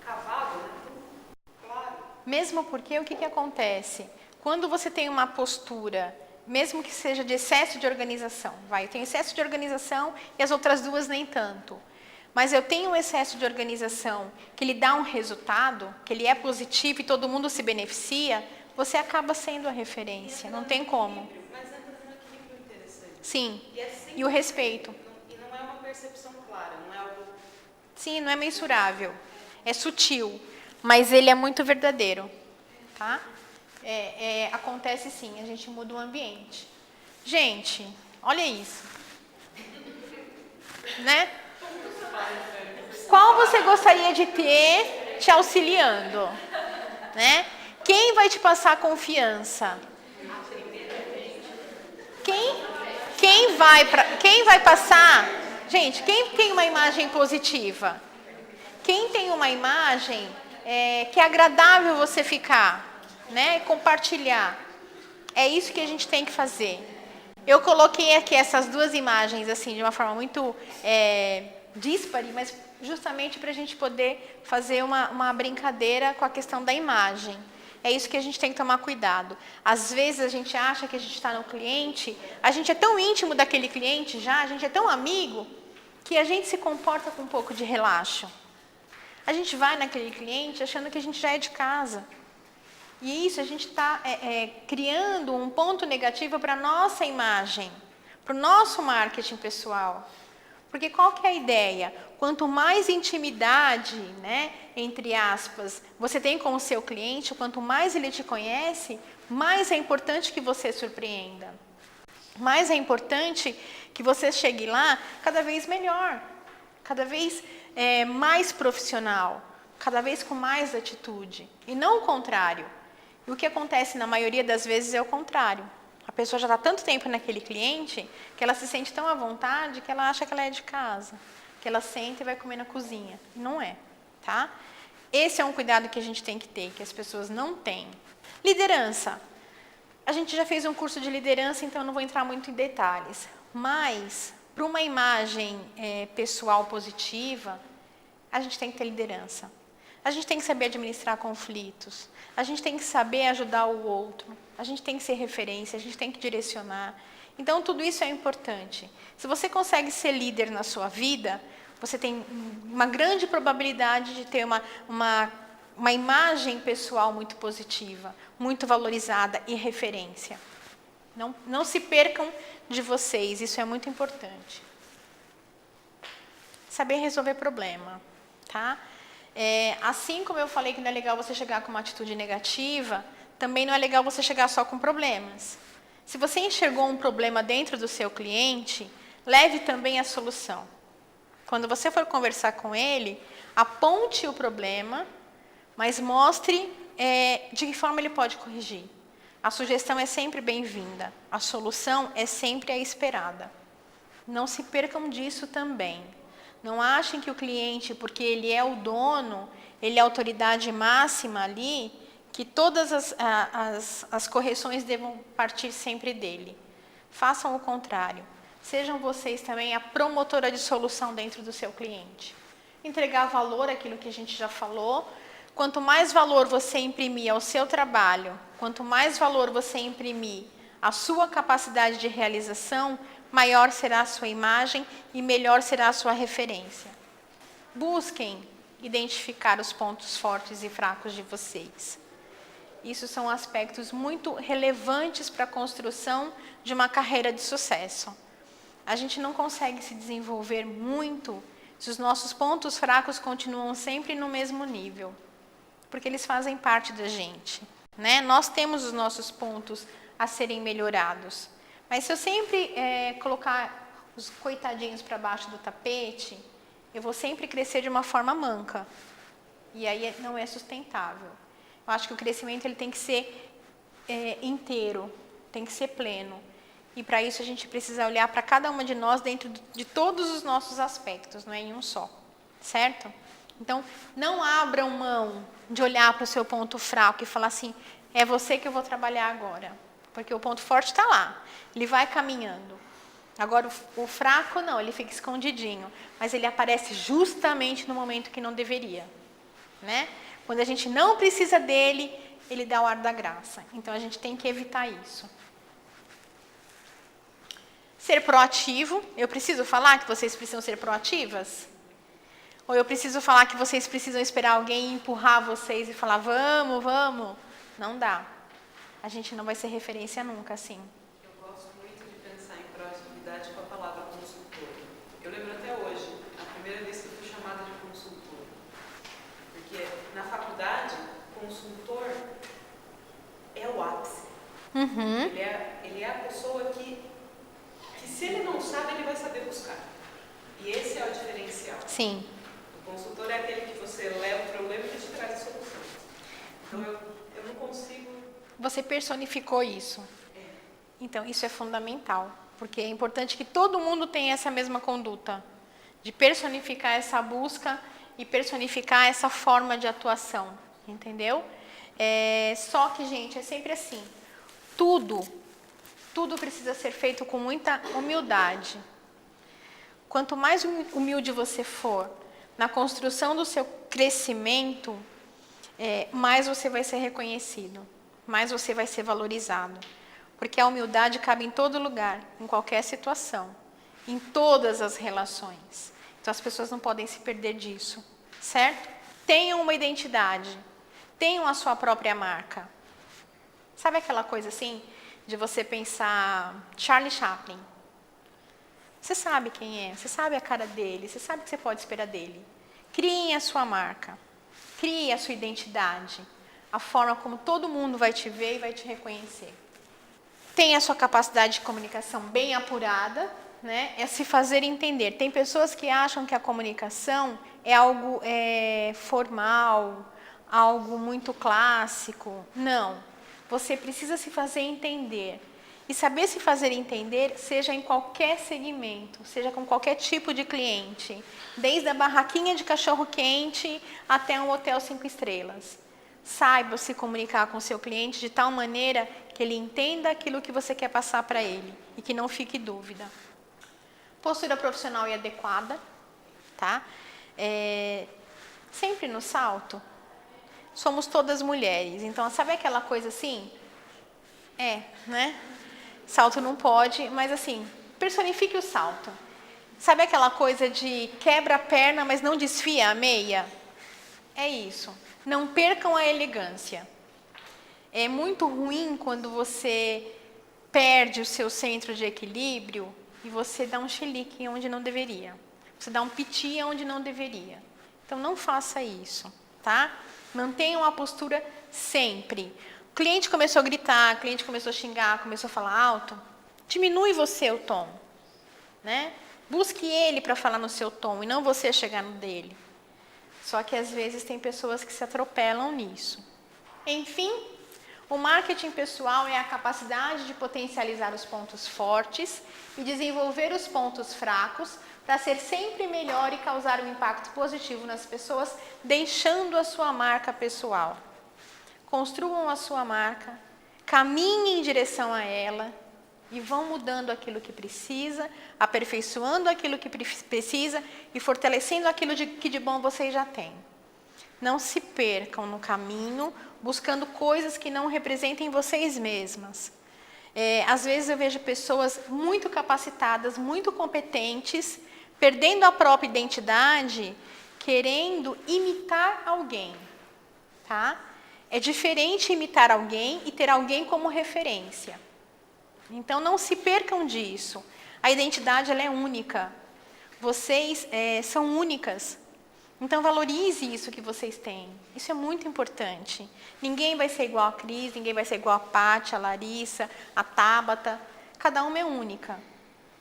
cavado, né? Tão claro. Mesmo porque o que acontece? Quando você tem uma postura, mesmo que seja de excesso de organização, eu tenho excesso de organização e as outras 2 nem tanto. mas eu tenho um excesso de organização que ele dá um resultado, que ele é positivo e todo mundo se beneficia, você acaba sendo a referência, não tem como. Mas entra num equilíbrio interessante. Sim, E é sempre- e o respeito. E não é uma percepção clara, não é algo... Sim, não é mensurável, é sutil, mas ele é muito verdadeiro, tá? Acontece sim, a gente muda o ambiente. Gente, olha isso. Né? Qual você gostaria de ter te auxiliando? Né? Quem vai te passar confiança? Quem vai passar? Gente, quem tem uma imagem positiva? Quem tem uma imagem que é agradável você ficar, né? Compartilhar. É isso que a gente tem que fazer. Eu coloquei aqui essas duas imagens assim de uma forma muito díspare, mas justamente para a gente poder fazer uma brincadeira com a questão da imagem. É isso que a gente tem que tomar cuidado. Às vezes a gente acha que a gente está no cliente, a gente é tão íntimo daquele cliente já, a gente é tão amigo, que a gente se comporta com um pouco de relaxo. A gente vai naquele cliente achando que a gente já é de casa. E isso a gente está criando um ponto negativo para a nossa imagem, para o nosso marketing pessoal. Porque qual que é a ideia? Quanto mais intimidade, né, entre aspas, você tem com o seu cliente, quanto mais ele te conhece, mais é importante que você surpreenda. Mais é importante que você chegue lá cada vez melhor, cada vez mais profissional, cada vez com mais atitude. E não o contrário. E o que acontece na maioria das vezes é o contrário. A pessoa já está tanto tempo naquele cliente que ela se sente tão à vontade que ela acha que ela é de casa, que ela senta e vai comer na cozinha. Não é, tá? Esse é um cuidado que a gente tem que ter, que as pessoas não têm. Liderança. A gente já fez um curso de liderança, então eu não vou entrar muito em detalhes. Mas, para uma imagem pessoal positiva, a gente tem que ter liderança. A gente tem que saber administrar conflitos. A gente tem que saber ajudar o outro. A gente tem que ser referência, a gente tem que direcionar. Então, tudo isso é importante. Se você consegue ser líder na sua vida, você tem uma grande probabilidade de ter uma imagem pessoal muito positiva, muito valorizada e referência. Não se percam de vocês, isso é muito importante. Saber resolver problema, tá? Assim como eu falei que não é legal você chegar com uma atitude negativa, também não é legal você chegar só com problemas. Se você enxergou um problema dentro do seu cliente, leve também a solução. Quando você for conversar com ele, aponte o problema, mas mostre de que forma ele pode corrigir. A sugestão é sempre bem-vinda, a solução é sempre a esperada. Não se percam disso também. Não achem que o cliente, porque ele é o dono, ele é a autoridade máxima ali, que todas as correções devam partir sempre dele. Façam o contrário. Sejam vocês também a promotora de solução dentro do seu cliente. Entregar valor àquilo que a gente já falou. Quanto mais valor você imprimir ao seu trabalho, quanto mais valor você imprimir à sua capacidade de realização, maior será a sua imagem e melhor será a sua referência. Busquem identificar os pontos fortes e fracos de vocês. Isso são aspectos muito relevantes para a construção de uma carreira de sucesso. A gente não consegue se desenvolver muito se os nossos pontos fracos continuam sempre no mesmo nível, porque eles fazem parte da gente, né? Nós temos os nossos pontos a serem melhorados. Mas se eu sempre colocar os coitadinhos para baixo do tapete, eu vou sempre crescer de uma forma manca. E aí não é sustentável. Eu acho que o crescimento ele tem que ser inteiro, tem que ser pleno. E para isso a gente precisa olhar para cada uma de nós dentro de todos os nossos aspectos, não é em um só. Certo? Então, não abram mão de olhar para o seu ponto fraco e falar assim, é você que eu vou trabalhar agora. Porque o ponto forte está lá, ele vai caminhando. Agora, o fraco não, ele fica escondidinho, mas ele aparece justamente no momento que não deveria. Né? Quando a gente não precisa dele, ele dá o ar da graça. Então, a gente tem que evitar isso. Ser proativo, eu preciso falar que vocês precisam ser proativas? Ou eu preciso falar que vocês precisam esperar alguém empurrar vocês e falar, vamos, vamos. Não dá. A gente não vai ser referência nunca, assim. Eu gosto muito de pensar em proatividade com a palavra consultor. Eu lembro até hoje, a primeira vez que eu fui chamada de consultor. Porque na faculdade, consultor é o ápice. Uhum. Ele é a pessoa que se ele não sabe, ele vai saber buscar. E esse é o diferencial. Sim. O consultor é aquele que você leva o problema e te traz a solução. Então eu não consigo... Você personificou isso. Então, isso é fundamental. Porque é importante que todo mundo tenha essa mesma conduta. De personificar essa busca e personificar essa forma de atuação. Entendeu? Só que, gente, é sempre assim. Tudo precisa ser feito com muita humildade. Quanto mais humilde você for na construção do seu crescimento, mais você vai ser reconhecido, mais você vai ser valorizado. Porque a humildade cabe em todo lugar, em qualquer situação, em todas as relações. Então as pessoas não podem se perder disso, certo? Tenham uma identidade, tenham a sua própria marca. Sabe aquela coisa assim, de você pensar Charlie Chaplin? Você sabe quem é, você sabe a cara dele, você sabe o que você pode esperar dele. Criem a sua marca, crie a sua identidade, a forma como todo mundo vai te ver e vai te reconhecer. Tenha a sua capacidade de comunicação bem apurada, né? É se fazer entender. Tem pessoas que acham que a comunicação é algo formal, algo muito clássico. Não, você precisa se fazer entender. E saber se fazer entender, seja em qualquer segmento, seja com qualquer tipo de cliente, desde a barraquinha de cachorro-quente até um hotel 5 estrelas. Saiba se comunicar com o seu cliente de tal maneira que ele entenda aquilo que você quer passar para ele e que não fique dúvida. Postura profissional e adequada, tá? Sempre no salto, somos todas mulheres, então sabe aquela coisa assim? Né? Salto não pode, mas assim, personifique o salto. Sabe aquela coisa de quebra a perna, mas não desfia a meia? É isso. Não percam a elegância. É muito ruim quando você perde o seu centro de equilíbrio e você dá um chilique onde não deveria. Você dá um piti onde não deveria. Então, não faça isso, tá? Mantenham a postura sempre. O cliente começou a gritar, o cliente começou a xingar, começou a falar alto, diminui você o tom, né? Busque ele para falar no seu tom e não você chegar no dele. Só que às vezes tem pessoas que se atropelam nisso. Enfim, o marketing pessoal é a capacidade de potencializar os pontos fortes e desenvolver os pontos fracos para ser sempre melhor e causar um impacto positivo nas pessoas, deixando a sua marca pessoal. Construam a sua marca, caminhem em direção a ela e vão mudando aquilo que precisa, aperfeiçoando aquilo que precisa e fortalecendo aquilo que de bom vocês já têm. Não se percam no caminho, buscando coisas que não representem vocês mesmas. Às vezes eu vejo pessoas muito capacitadas, muito competentes, perdendo a própria identidade, querendo imitar alguém, tá? É diferente imitar alguém e ter alguém como referência. Então, não se percam disso. A identidade ela é única. Vocês são únicas. Então, valorize isso que vocês têm. Isso é muito importante. Ninguém vai ser igual a Cris, ninguém vai ser igual a Paty, a Larissa, a Tabata. Cada uma é única,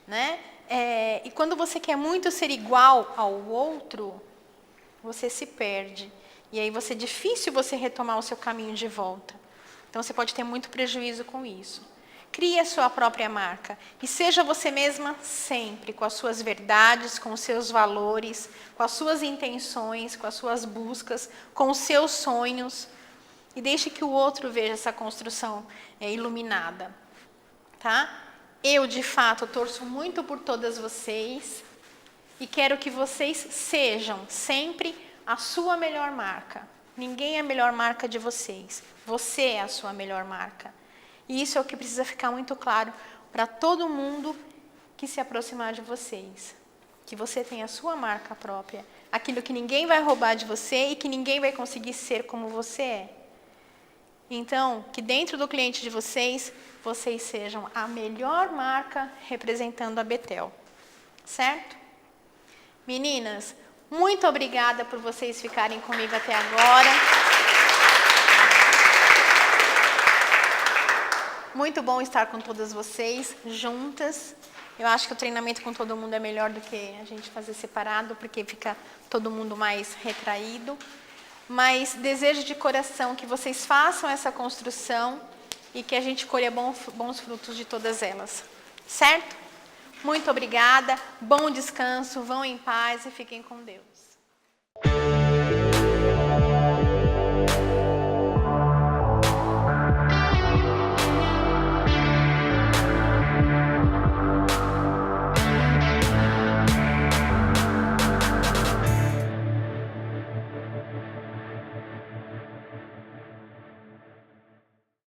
né? E quando você quer muito ser igual ao outro, você se perde. E aí é difícil você retomar o seu caminho de volta. Então, você pode ter muito prejuízo com isso. Crie a sua própria marca. E seja você mesma sempre, com as suas verdades, com os seus valores, com as suas intenções, com as suas buscas, com os seus sonhos. E deixe que o outro veja essa construção iluminada. Tá? Eu, de fato, torço muito por todas vocês. E quero que vocês sejam sempre a sua melhor marca. Ninguém é a melhor marca de vocês. Você é a sua melhor marca. E isso é o que precisa ficar muito claro para todo mundo que se aproximar de vocês. Que você tem a sua marca própria. aquilo que ninguém vai roubar de você e que ninguém vai conseguir ser como você é. Então, que dentro do cliente de vocês sejam a melhor marca representando a Bethel. Certo? Meninas, muito obrigada por vocês ficarem comigo até agora. Muito bom estar com todas vocês juntas. Eu acho que o treinamento com todo mundo é melhor do que a gente fazer separado, porque fica todo mundo mais retraído. Mas desejo de coração que vocês façam essa construção e que a gente colha bons frutos de todas elas. Certo? Muito obrigada, bom descanso, vão em paz e fiquem com Deus.